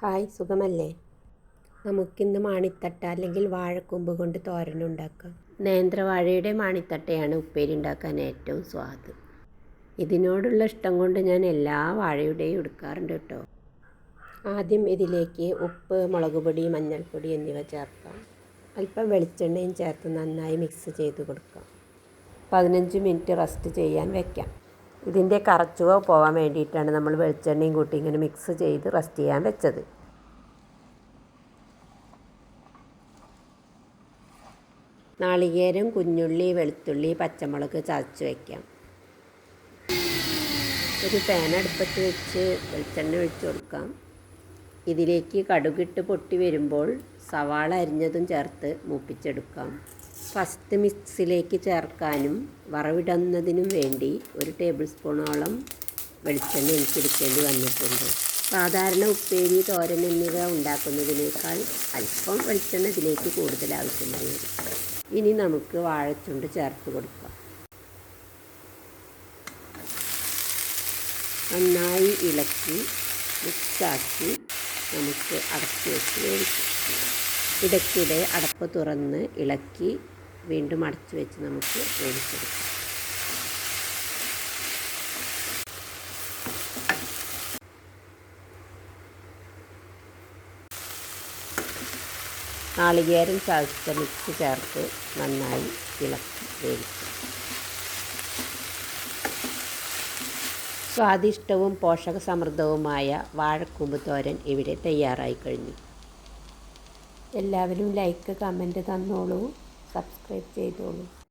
Hi, സുഖമല്ലേ? നമുക്കിന്ന് മാണിത്തട്ട അല്ലെങ്കിൽ വാഴക്കൊമ്പ് കൊണ്ട് തോരനുണ്ടാക്കാം. നേന്ത്രവാഴയുടെ മാണിത്തട്ടയാണ് ഉപ്പേരി ഉണ്ടാക്കാൻ ഏറ്റവും സ്വാദ്. ഇതിനോടുള്ള ഇഷ്ടം കൊണ്ട് ഞാൻ എല്ലാ വാഴയുടെയും എടുക്കാറുണ്ട് കേട്ടോ. ആദ്യം ഇതിലേക്ക് ഉപ്പ്, മുളക് പൊടി, മഞ്ഞൾപ്പൊടി എന്നിവ ചേർക്കാം. അല്പം വെളിച്ചെണ്ണയും ചേർത്ത് നന്നായി മിക്സ് ചെയ്ത് കൊടുക്കാം. 15 മിനിറ്റ് റെസ്റ്റ് ചെയ്യാൻ വെക്കാം. ഇതിൻ്റെ കറച്ചുവ പോകാൻ വേണ്ടിയിട്ടാണ് നമ്മൾ വെളിച്ചെണ്ണയും കൂട്ടി ഇങ്ങനെ മിക്സ് ചെയ്ത് റെസ്റ്റ് ചെയ്യാൻ വെച്ചത്. നാളികേരം, കുഞ്ഞുള്ളി, വെളുത്തുള്ളി, പച്ചമുളക് ചതച്ച് വയ്ക്കാം. ഒരു പാൻ അടുപ്പത്ത് വെച്ച് വെളിച്ചെണ്ണ ഒഴിച്ച് കൊടുക്കാം. ഇതിലേക്ക് കടുകിട്ട് പൊട്ടി വരുമ്പോൾ സവാള അരിഞ്ഞതും ചേർത്ത് മൂപ്പിച്ചെടുക്കാം. ഫസ്റ്റ് മിക്സിലേക്ക് ചേർക്കാനും വറവിടുന്നതിനും വേണ്ടി 1 ടേബിൾ സ്പൂണോളം വെളിച്ചെണ്ണ എനിക്ക് എടുക്കേണ്ടി വന്നിട്ടുണ്ട്. സാധാരണ ഉപ്പേരി, തോരൻ എന്നിവ ഉണ്ടാക്കുന്നതിനേക്കാൾ അല്പം വെളിച്ചെണ്ണ ഇതിലേക്ക് കൂടുതൽ ആവശ്യമായി വരും. ഇനി നമുക്ക് വാഴച്ചുണ്ട് ചേർത്ത് കൊടുക്കാം. നന്നായി ഇളക്കി മിക്സാക്കി നമുക്ക് അടച്ച് വെച്ച് വേവിക്കാം. ഇടയ്ക്കിടെ അടപ്പ് തുറന്ന് ഇളക്കി വീണ്ടും അടച്ചു വെച്ച് നമുക്ക് വേവിച്ചെടുക്കാം. നാളികേരം ചതച്ച മിക്സ് ചേർത്ത് നന്നായി ഇളക്കി വേവിക്കും. സ്വാദിഷ്ടവും പോഷകസമൃദ്ധവുമായ വാഴക്കൂമ്പ് തോരൻ ഇവിടെ തയ്യാറായി കഴിഞ്ഞു. എല്ലാവരും ലൈക്ക്, കമൻറ്റ് തന്നോളൂ, സബ്സ്ക്രൈബ് ചെയ്തോളൂ.